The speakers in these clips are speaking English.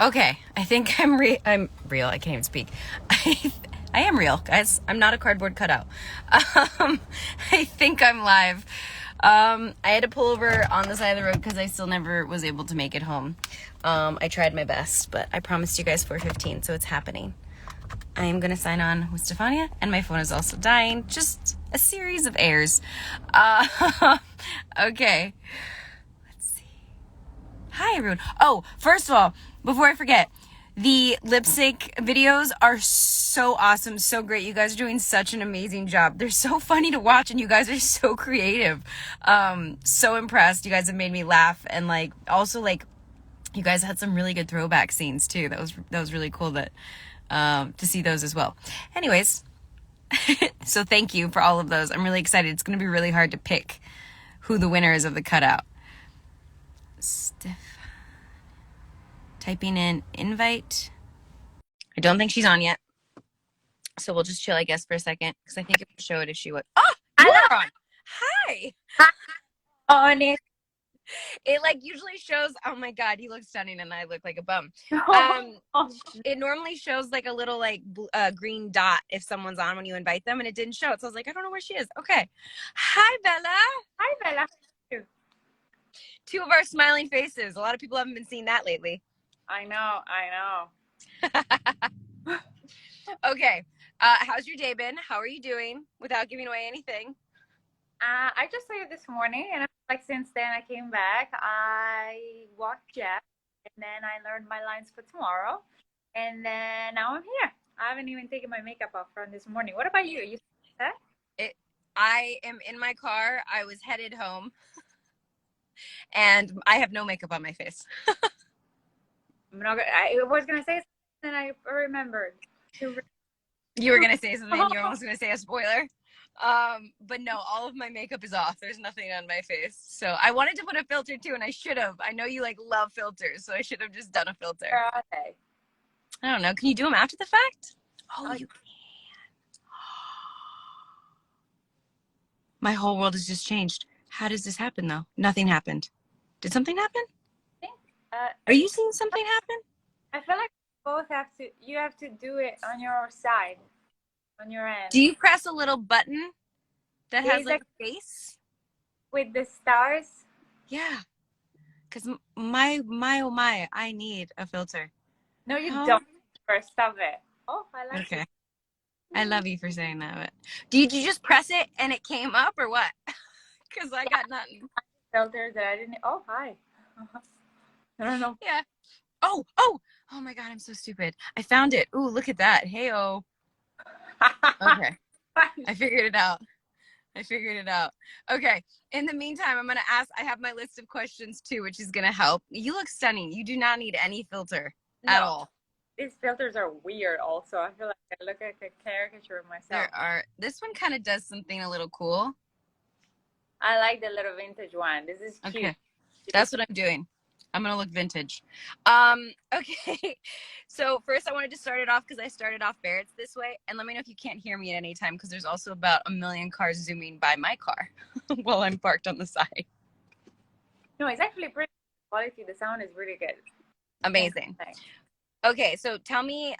Okay, I think I'm real. I can't even speak. I am real, guys. I'm not a cardboard cutout. Um, I think I'm live. I had to pull over on the side of the road because I still never was able to make it home. I tried my best, but I promised you guys 4:15, so it's happening. I am gonna sign on with Stefania, and my phone is also dying. Just a series of errors. Okay. Let's see. Hi, everyone. Oh, first of all, before I forget, the lip sync videos are so awesome, so great. You guys are doing such an amazing job. They're so funny to watch, and you guys are so creative. So impressed. You guys have made me laugh, and also you guys had some really good throwback scenes too. That was really cool to see those as well. Anyways, so thank you for all of those. I'm really excited. It's going to be really hard to pick who the winner is of the cutout. Typing in invite. I don't think she's on yet. So we'll just chill, I guess, for a second, because I think it would show it if she would. Oh, you are on. Hi. On it. It usually shows, oh my God, you look stunning and I look like a bum. It normally shows a little green dot if someone's on when you invite them, and it didn't show it. So I was like, I don't know where she is. Okay. Hi, Bella. Hi, Bella. Two of our smiling faces. A lot of people haven't been seeing that lately. I know. Okay. How's your day been? How are you doing without giving away anything? I just saw you this morning, and since then I came back. I walked Jeff, and then I learned my lines for tomorrow, and then now I'm here. I haven't even taken my makeup off from this morning. What about you? You set? I am in my car. I was headed home, and I have no makeup on my face. I was gonna say something, and I remembered. You were gonna say something. You were almost gonna say a spoiler. But no, all of my makeup is off. There's nothing on my face. So I wanted to put a filter too, and I should have. I know you love filters, so I should have just done a filter. Okay. I don't know. Can you do them after the fact? Oh, you can. My whole world has just changed. How does this happen though? Nothing happened. Did something happen? Are you seeing something happen? I feel like both you have to do it on your side, on your end. Do you press a little button that has a face? With the stars? Yeah. Because my, oh my, I need a filter. No, you don't. First, stop it. Oh, I like it. Okay. I love you for saying that. But did you just press it and it came up or what? Because I got nothing. Filters that I didn't. Oh, hi. I don't know. Yeah. Oh my God, I'm so stupid. I found it. Ooh, look at that. Hey-oh. Okay. I figured it out. Okay. In the meantime, I'm going to ask, I have my list of questions too, which is going to help. You look stunning. You do not need any filter at all. These filters are weird also. I feel like I look like a caricature of myself. This one kind of does something a little cool. I like the little vintage one. This is cute. Okay. That's what I'm doing. I'm going to look vintage. Okay. So first I wanted to start it off because I started off Barrett's this way. And let me know if you can't hear me at any time because there's also about a million cars zooming by my car while I'm parked on the side. No, it's actually pretty quality. The sound is really good. Amazing. Okay. So tell me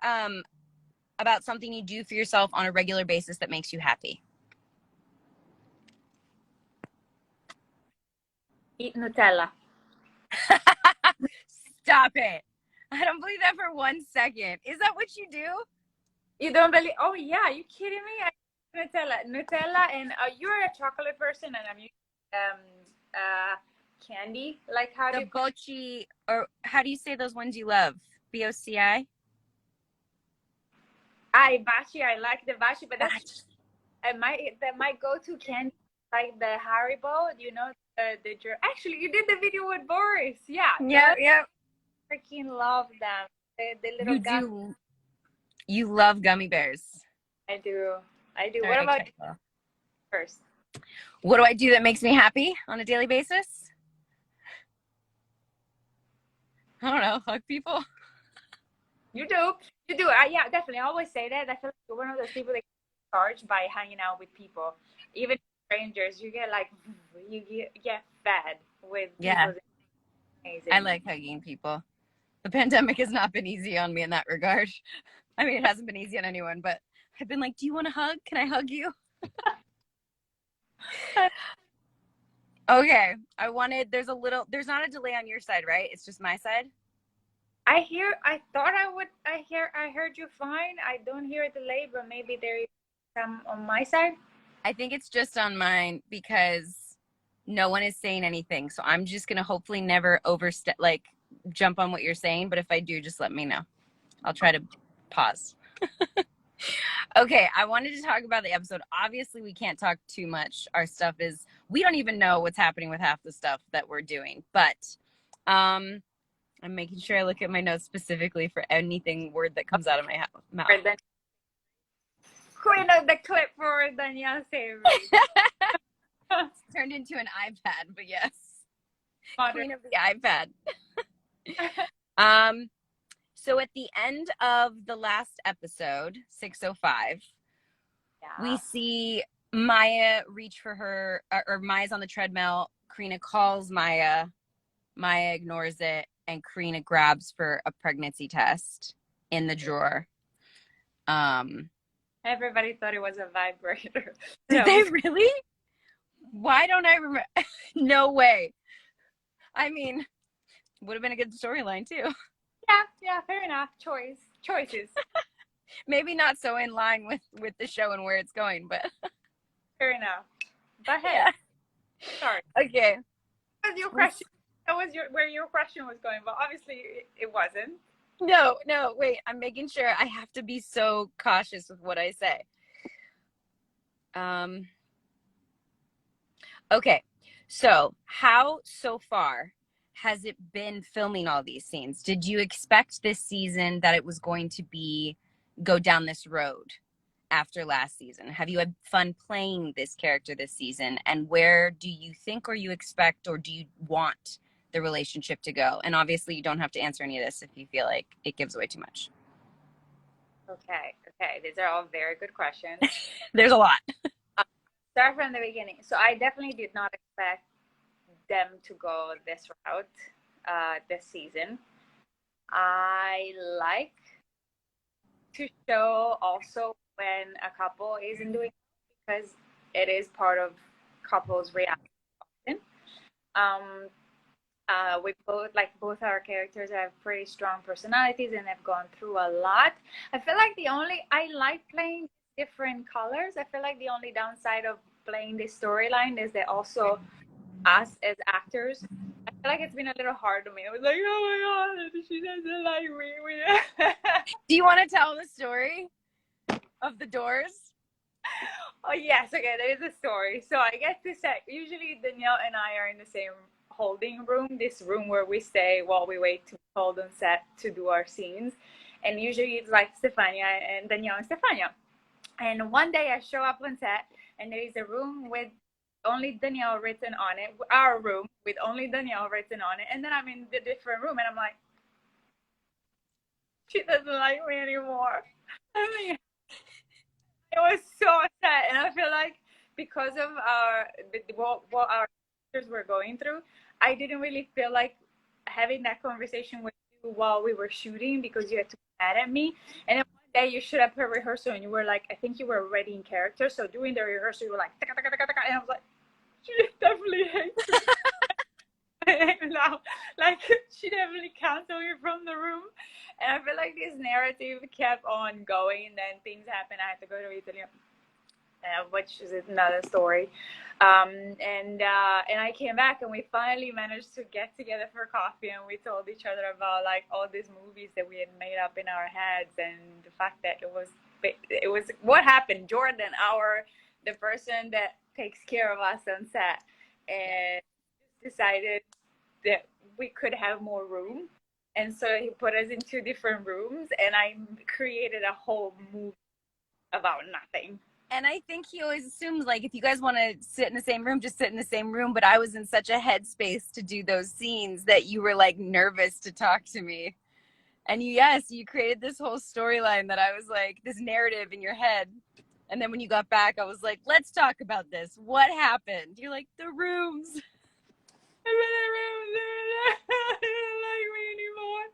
about something you do for yourself on a regular basis that makes you happy. Eat Nutella. Stop it. I don't believe that for 1 second. Is that what you do? You don't believe? Oh, yeah. You kidding me? Nutella, and you're a chocolate person, and I'm using candy. Like how the bochi, or how do you say those ones you love? BOCI? Bachi. I like the bachi, but that's my go-to candy, like the Haribo. You know, actually, you did the video with Boris. Yeah. Yeah. Freaking love them. The little gummy. You love gummy bears. I do. What about you first? What do I do that makes me happy on a daily basis? I don't know. Hug people. You do. Yeah, definitely. I always say that. I feel like you're one of those people that get charged by hanging out with people, even strangers. You get get fed with people. Yeah. Amazing. I like hugging people. The pandemic has not been easy on me in that regard. I mean, it hasn't been easy on anyone, but I've been like, do you want a hug? Can I hug you? Okay. There's not a delay on your side, right? It's just my side. I heard you fine. I don't hear a delay, but maybe there is some on my side. I think it's just on mine because no one is saying anything. So I'm just going to hopefully never overstep, like jump on what you're saying. But if I do, just let me know. I'll try to pause. Okay, I wanted to talk about the episode. Obviously, we can't talk too much. We don't even know what's happening with half the stuff that we're doing. But I'm making sure I look at my notes specifically for anything word that comes out of my mouth. Queen of the clip for Danielle Savory. Turned into an iPad, but yes. Modern. Queen of the iPad. So at the end of the last episode, 605, we see Maya reach for her, or Maya's on the treadmill. Karina calls Maya. Maya ignores it, and Karina grabs for a pregnancy test in the drawer. Everybody thought it was a vibrator. Did they really? Why don't I remember? No way. I mean, would have been a good storyline too. Yeah, fair enough. Choices. Maybe not so in line with the show and where it's going, but fair enough. Go ahead. Yeah. Sorry. Okay. That was your question. That was where your question was going, but obviously it wasn't. No, wait. I'm making sure. I have to be so cautious with what I say. Okay. So, how so far has it been filming all these scenes? Did you expect this season that it was going to go down this road after last season? Have you had fun playing this character this season? And where do you think or you expect or do you want the relationship to go? And obviously you don't have to answer any of this if you feel like it gives away too much. Okay. These are all very good questions. There's a lot. Start from the beginning. So I definitely did not expect them to go this route this season. I like to show also when a couple isn't doing it because it is part of couples reality. We both our characters have pretty strong personalities and have gone through a lot. I feel like I like playing different colors. I feel like the only downside of playing this storyline is that also us as actors, I feel like it's been a little hard to me. I was like, oh my god, she doesn't like me. Do you want to tell the story of the doors? Oh yes, okay, there is a story. So I get to set. Usually Danielle and I are in the same holding room, this room where we stay while we wait to be called on set to do our scenes. And usually it's like Stefania and Danielle and Stefania. And one day I show up on set and there is a room with only Danielle written on it, our room with only Danielle written on it. And then I'm in the different room and I'm like, she doesn't like me anymore. I mean, it was so sad. And I feel like because of what our characters were going through, I didn't really feel like having that conversation with you while we were shooting because you had to be mad at me. And then one day you showed up at rehearsal and you were like, I think you were already in character. So during the rehearsal, you were like, taka, taka, taka, taka, and I was like, she definitely hates me. Now, like, she definitely canceled me from the room. And I feel like this narrative kept on going. And then things happened. I had to go to Italy. Which is another story. And I came back and we finally managed to get together for coffee and we told each other about like all these movies that we had made up in our heads and the fact that it was what happened. Jordan, the person that takes care of us on set, and decided that we could have more room. And so he put us in 2 different rooms and I created a whole movie about nothing. And I think he always assumes, like, if you guys want to sit in the same room, just sit in the same room. But I was in such a headspace to do those scenes that you were, like, nervous to talk to me. And you created this whole storyline that I was, like, this narrative in your head. And then when you got back, I was like, let's talk about this. What happened? You're like, the rooms. I didn't like me anymore.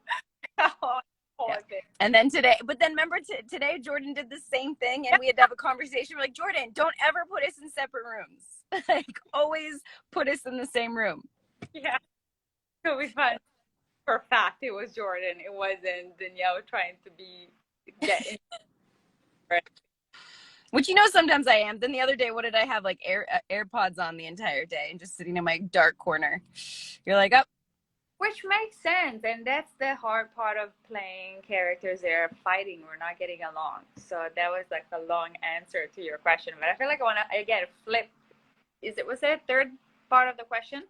And then today, but then remember today, Jordan did the same thing, and we had to have a conversation. We're like, Jordan, don't ever put us in separate rooms. Like, always put us in the same room. Yeah, it'll be fun. For a fact, it was Jordan. It wasn't Danielle trying to be getting. Which, you know, sometimes I am. Then the other day, what did I have? Like AirPods on the entire day and just sitting in my dark corner. You're like, oh. Which makes sense, and that's the hard part of playing characters that are fighting or not getting along. So that was like a long answer to your question, but I feel like I want to again flip. Was it third part of the question?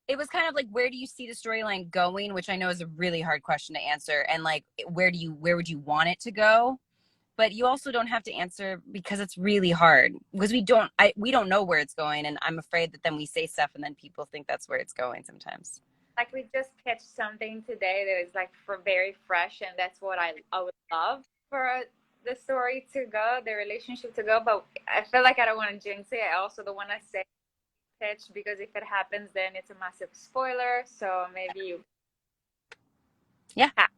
It was kind of like, where do you see the storyline going, which I know is a really hard question to answer, and like, where would you want it to go? But you also don't have to answer because it's really hard, because we don't know where it's going, and I'm afraid that then we say stuff and then people think that's where it's going sometimes. Like we just pitched something today that is like for very fresh, and that's what I would love for the story to go, the relationship to go. But I feel like I don't want to jinx it. I also don't want to say pitch, because if it happens, then it's a massive spoiler. So maybe you Yeah. have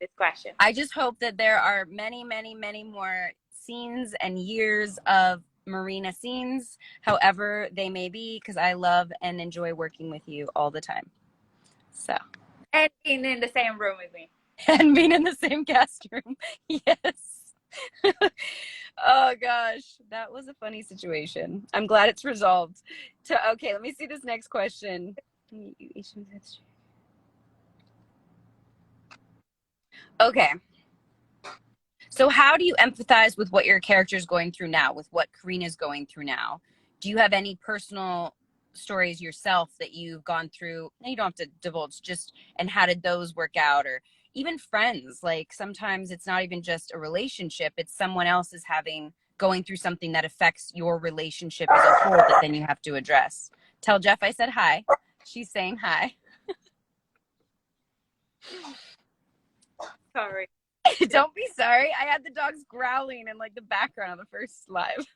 this question. I just hope that there are many, many, many more scenes and years of Marina scenes, however they may be, because I love and enjoy working with you all the time. So. And being in the same room with me. And being in the same cast room. Yes. Oh gosh, that was a funny situation. I'm glad it's resolved. Okay, let me see this next question. Okay. So how do you empathize with what your character is going through now, with what Karina's going through now? Do you have any personal stories yourself that you've gone through? You don't have to divulge, just, and how did those work out? Or even friends, like sometimes it's not even just a relationship, it's someone else is going through something that affects your relationship as a whole that then you have to address. Tell Jeff I said hi. She's saying hi. Sorry. Don't be sorry. I had the dogs growling in like the background of the first live.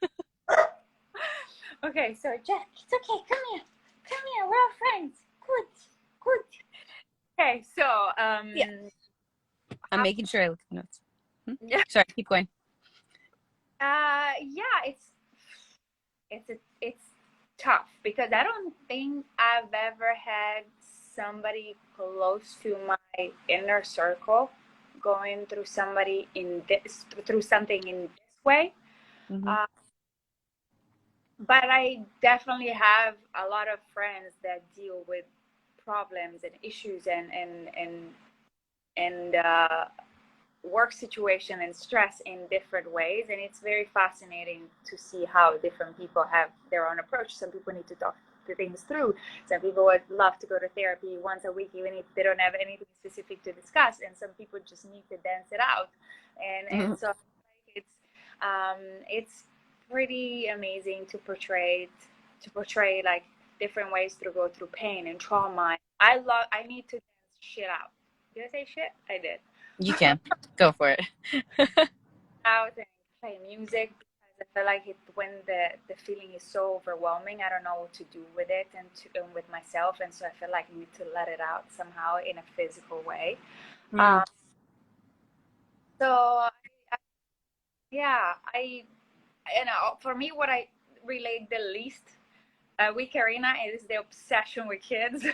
Okay, so Jeff, it's okay. Come here. We're all friends. Good. Okay, so yeah. I'm making sure I look at the notes. Yeah. Sorry, keep going. Yeah, it's tough, because I don't think I've ever had somebody close to my inner circle going through something in this way. Mm-hmm. But I definitely have a lot of friends that deal with problems and issues and work situation and stress in different ways, and it's very fascinating to see how different people have their own approach. Some people need to talk the things through. Some people would love to go to therapy once a week even if they don't have anything specific to discuss, and some people just need to dance it out. And so it's pretty amazing to portray like different ways to go through pain and trauma. I need to dance shit out. Did I say shit? I did. You can go for it. Out and play music, because I feel like when the feeling is so overwhelming, I don't know what to do with it and with myself, and so I feel like I need to let it out somehow in a physical way. So yeah, for me, what I relate the least with Karina is the obsession with kids.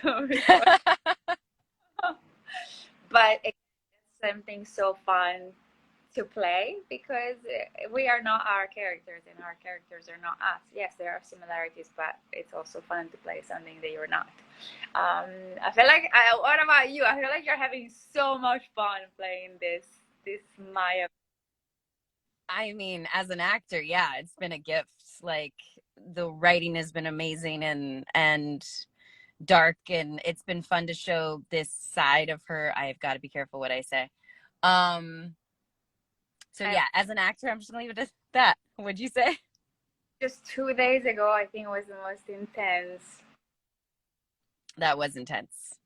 But it's something so fun to play, because we are not our characters and our characters are not us. Yes, there are similarities, but it's also fun to play something that you're not. I feel like, what about you? I feel like you're having so much fun playing this Maya. I mean, as an actor, yeah, it's been a gift. Like, the writing has been amazing and dark, and it's been fun to show this side of her. I've got to be careful what I say. So yeah, as an actor, I'm just gonna leave it at that. What'd you say? Just 2 days ago, I think, was the most intense. That was intense.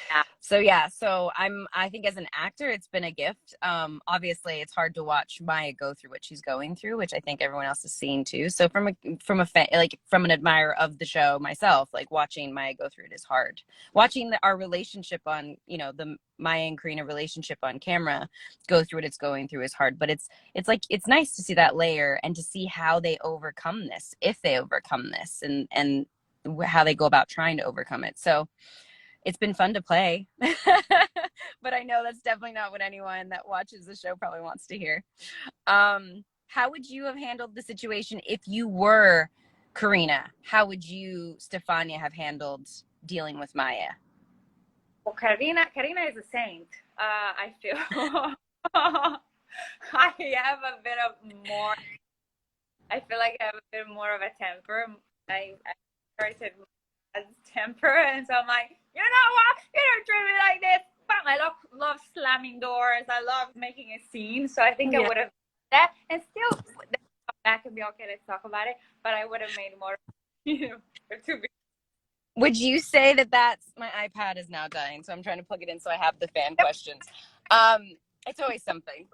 Yeah. So yeah, I think as an actor it's been a gift. Obviously it's hard to watch Maya go through what she's going through, which I think everyone else has seen too. So from an admirer of the show myself, like watching Maya go through it is hard. Watching our relationship on, the Maya and Karina relationship on camera go through what it's going through is hard, but it's nice to see that layer and to see how they overcome this, if they overcome this, and how they go about trying to overcome it. So it's been fun to play. But I know that's definitely not what anyone that watches the show probably wants to hear. How would you have handled the situation if you were Karina? How would you, Stefania, have handled dealing with Maya? Well, Karina is a saint. I feel I have a bit of more. I feel like I have a bit more of a temper. I started as temper, and so I'm like, you know what? You don't treat me like this. But I love slamming doors. I love making a scene. So I think I would have done that, and still come back and be okay. Let's talk about it. But I would have made more, to be. Would you say that's my iPad is now dying, so I'm trying to plug it in so I have the fan questions. It's always something.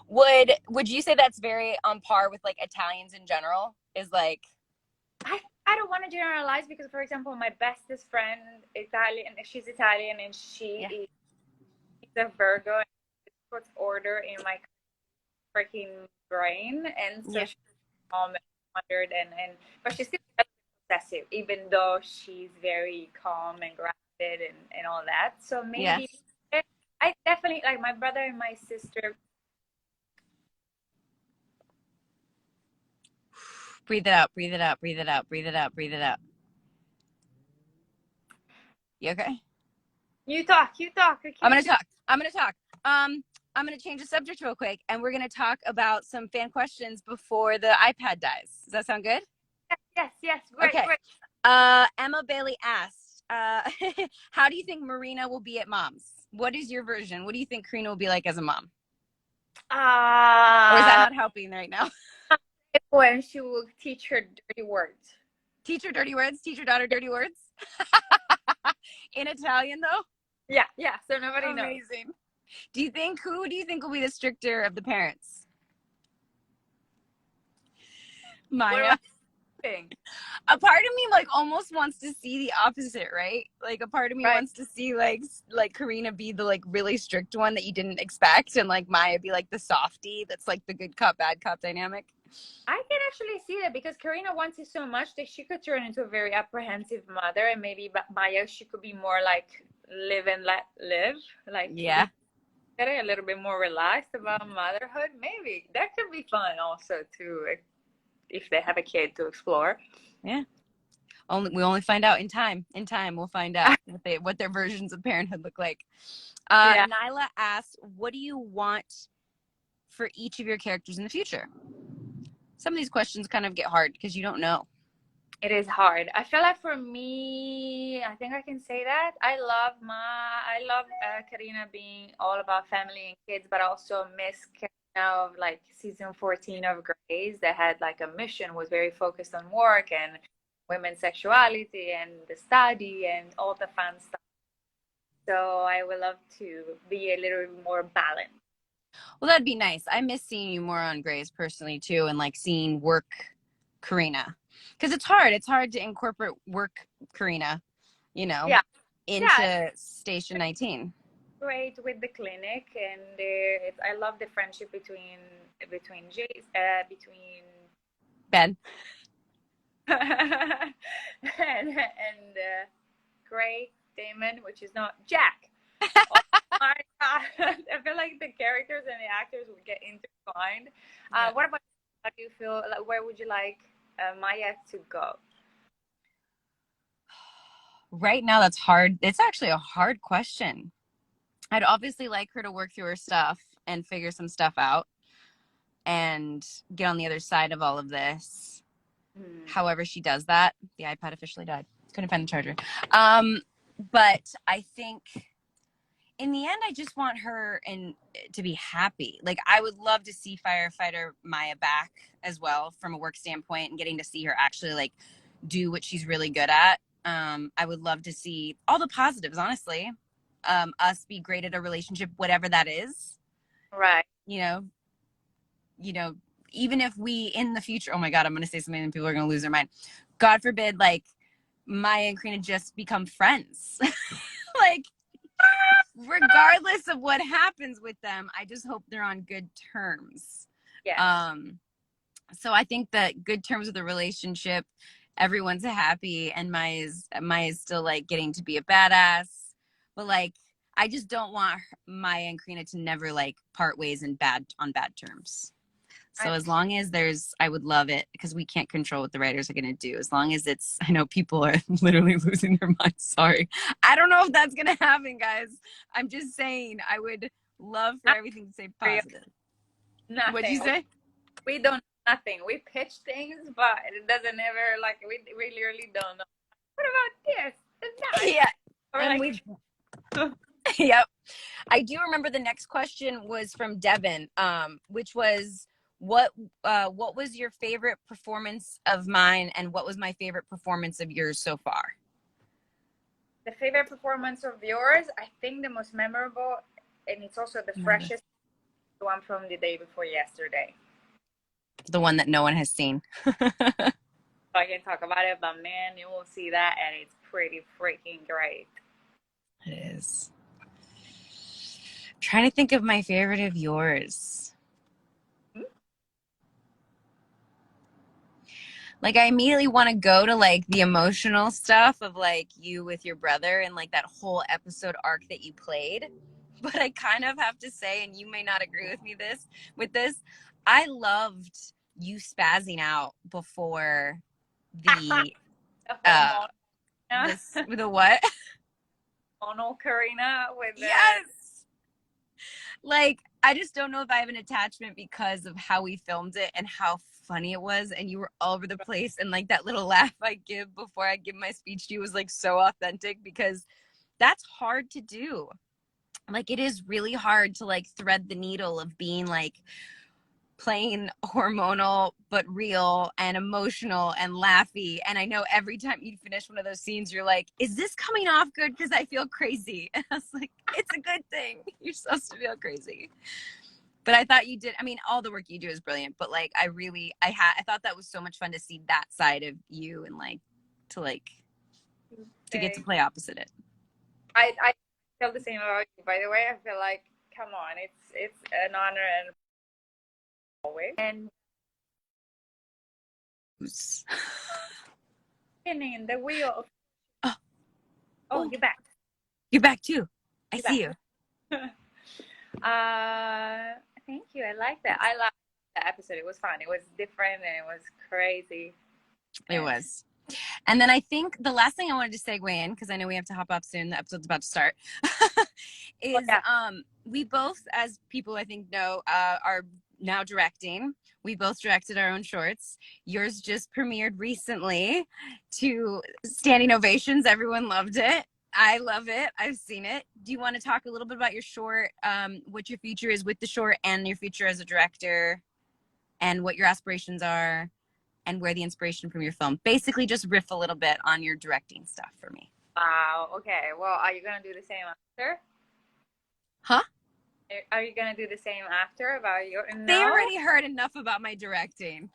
Would you say that's very on par with like Italians in general? Is like I don't want to generalize because, for example, my bestest friend she's Italian and she's a Virgo and she puts order in my freaking brain, and so she's calm and wondered, but she's still possessive, even though she's very calm and grounded and all that. So maybe I definitely like my brother and my sister. Breathe it out, breathe it out, breathe it out, breathe it out, breathe it out. You okay? You talk. I'm gonna talk. I'm gonna change the subject real quick, and we're gonna talk about some fan questions before the iPad dies. Does that sound good? Yes. Great. Emma Bailey asked, how do you think Marina will be at Moms? What is your version? What do you think Karina will be like as a mom? Or is that not helping right now? When she will teach her dirty words. Teach her dirty words? Teach her daughter dirty words? In Italian, though? Yeah. So nobody knows. Amazing. Who do you think will be the stricter of the parents? Maya. A part of me like almost wants to see the opposite, right? Like a part of me wants to see like Karina be the like really strict one that you didn't expect, and like Maya be like the softie that's like the good cop bad cop dynamic. I can actually see that because Karina wants it so much that she could turn into a very apprehensive mother, and maybe Maya, she could be more like live and let live, like get a little bit more relaxed about motherhood. Maybe that could be fun also too, if they have a kid to explore. Yeah. We only find out in time. In time, we'll find out what their versions of parenthood look like. Nyla asks, what do you want for each of your characters in the future? Some of these questions kind of get hard because you don't know. It is hard. I feel like for me, I think I can say that I love Karina being all about family and kids, but also miss Karina of like season 14 of Grey's that had like a mission, was very focused on work and women's sexuality and the study and all the fun stuff. So I would love to be a little bit more balanced. Well, that'd be nice. I miss seeing you more on Grey's personally too, and like seeing work Karina, because it's hard to incorporate work Karina, into Station 19. Great with the clinic, and I love the friendship between Ben and Gray Damon, which is not Jack. Oh my God. I feel like the characters and the actors would get intertwined. What about, how do you feel, like, where would you like Maya to go? Right now, that's hard. It's actually a hard question. I'd obviously like her to work through her stuff and figure some stuff out and get on the other side of all of this. However she does that. The iPad officially died. Couldn't find the charger. But I think in the end, I just want her to be happy. Like, I would love to see firefighter Maya back as well from a work standpoint, and getting to see her actually like do what she's really good at I would love to see all the positives, honestly. Us be great at a relationship, whatever that is. Right. You know, you know, even if we in the future, oh my God, I'm going to say something and people are going to lose their mind. God forbid, like Maya and Karina just become friends. Like, regardless of what happens with them, I just hope they're on good terms. Yes. So I think that good terms of the relationship, everyone's happy, and Maya's still like getting to be a badass. But like, I just don't want Maya and Karina to never like part ways in bad terms. So as long as I would love it, because we can't control what the writers are going to do. As long as I know people are literally losing their minds. Sorry. I don't know if that's going to happen, guys. I'm just saying I would love for everything to stay positive. Nothing. What'd you say? We don't know nothing. We pitch things, but it doesn't ever, like, we literally don't know. What about this? That? Yeah. Or And like, yep. I do remember the next question was from Devin, which was what was your favorite performance of mine, and what was my favorite performance of yours so far? the favorite performance of yours, I think the most memorable, and it's also the freshest, the one from the day before yesterday. The one that no one has seen. So I can talk about it, but man, you will see that, and it's pretty freaking great. It is. I'm trying to think of my favorite of yours. Like, I immediately want to go to like the emotional stuff of like you with your brother and like that whole episode arc that you played. But I kind of have to say, and you may not agree with me with this, I loved you spazzing out before the the what? Mono Karina with the Yes. Like, I just don't know if I have an attachment because of how we filmed it and how funny it was, and you were all over the place, and like that little laugh I give before I give my speech to you was like so authentic, because that's hard to do. Like, it is really hard to like thread the needle of being like playing hormonal but real and emotional and laughy. And I know every time you finish one of those scenes, you're like, is this coming off good? Because I feel crazy. And I was like, it's a good thing. You're supposed to feel crazy. But I thought you did. I mean, all the work you do is brilliant. But like, I thought that was so much fun to see that side of you, and like to get to play opposite it. I feel the same about you, by the way. I feel like, come on, it's an honor and always. And spinning the wheel. Oh, you're back. You're back too. I see you. Thank you. I like that. I liked the episode. It was fun. It was different and it was crazy. It was. And then I think the last thing I wanted to segue in, because I know we have to hop off soon, the episode's about to start, is we both, as people I think know, are now directing. We both directed our own shorts. Yours just premiered recently to standing ovations. Everyone loved it. I love it. I've seen it. Do you want to talk a little bit about your short, what your future is with the short, and your future as a director, and what your aspirations are, and where the inspiration from your film? Basically, just riff a little bit on your directing stuff for me. Wow. Okay. Well, are you going to do the same after? Huh? Are you going to do the same after about your... No? They already heard enough about my directing.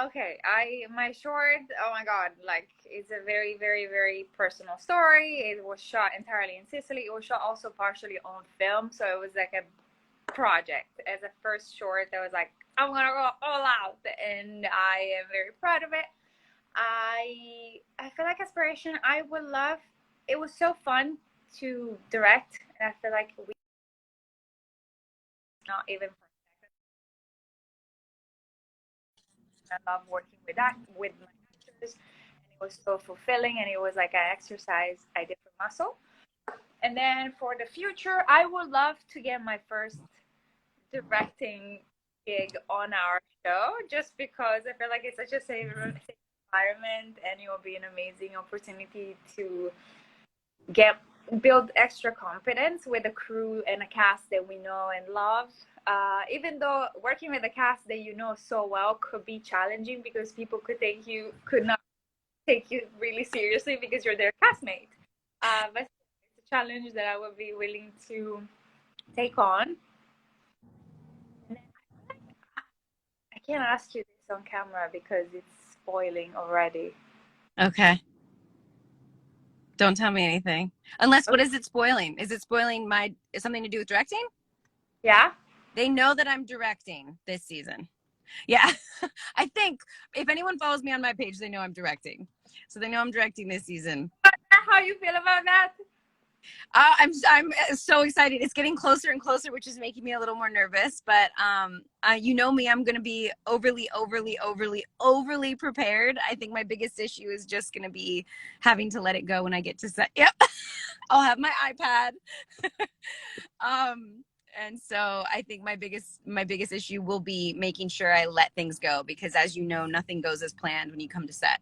Okay. My short, oh my God, like, it's a very, very, very personal story. It was shot entirely in Sicily. It was shot also partially on film. So it was like a project. As a first short, that was like, I'm gonna go all out, and I am very proud of it. I feel like aspiration, I would love, it was so fun to direct, and I feel like we not even for a second. I love working with my actors, and it was so fulfilling, and it was like an exercise I did for muscle. And then for the future, I would love to get my first directing gig on our show, just because I feel like it's such a safe environment, and it will be an amazing opportunity to get build extra confidence with a crew and a cast that we know and love. Even though working with a cast that you know so well could be challenging because people could not take you really seriously because you're their castmate. But it's a challenge that I would be willing to take on. And then I can't ask you this on camera because it's spoiling already. Okay. Don't tell me anything. Unless, what Okay. is it spoiling? Is it spoiling something to do with directing? Yeah. They know that I'm directing this season. Yeah. I think if anyone follows me on my page, they know I'm directing. So they know I'm directing this season. How you feel about that? I'm so excited. It's getting closer and closer, which is making me a little more nervous. But you know me, I'm gonna be overly prepared. I think my biggest issue is just gonna be having to let it go when I get to set. Yep, I'll have my iPad. And so I think my biggest issue will be making sure I let things go, because as you know, nothing goes as planned when you come to set.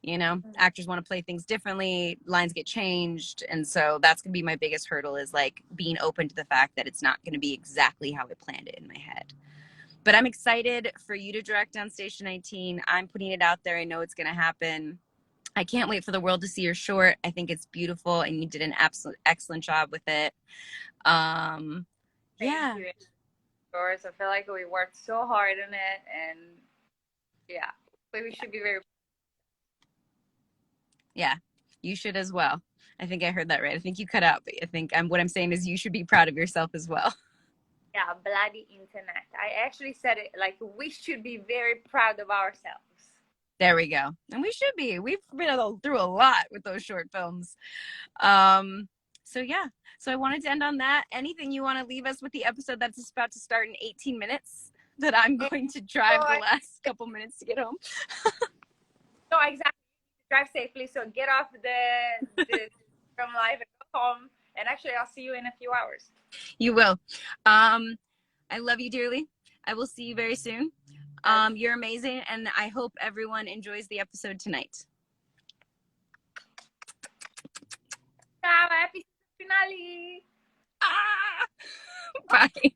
You know, actors want to play things differently, lines get changed, and so that's gonna be my biggest hurdle, is like being open to the fact that it's not gonna be exactly how I planned it in my head. But I'm excited for you to direct on Station 19. I'm putting it out there. I know it's gonna happen. I can't wait for the world to see your short. I think it's beautiful, and you did an absolute excellent job with it. Thank Yeah. you. Yours. I feel like we worked so hard on it, and yeah, but we should be very. Yeah, you should as well. I think I heard that right. I think you cut out, but I think what I'm saying is you should be proud of yourself as well. Yeah, bloody internet. I actually said it like we should be very proud of ourselves. There we go. And we should be. We've been through a lot with those short films. So yeah. So I wanted to end on that. Anything you want to leave us with the episode that's about to start in 18 minutes that I'm And going to so drive the last couple minutes to get home? no, exactly. Drive safely. So get off the from live and go home. And actually, I'll see you in a few hours. You will. I love you dearly. I will see you very soon. You're amazing, and I hope everyone enjoys the episode tonight. Ciao, happy finale. Ah! Bye.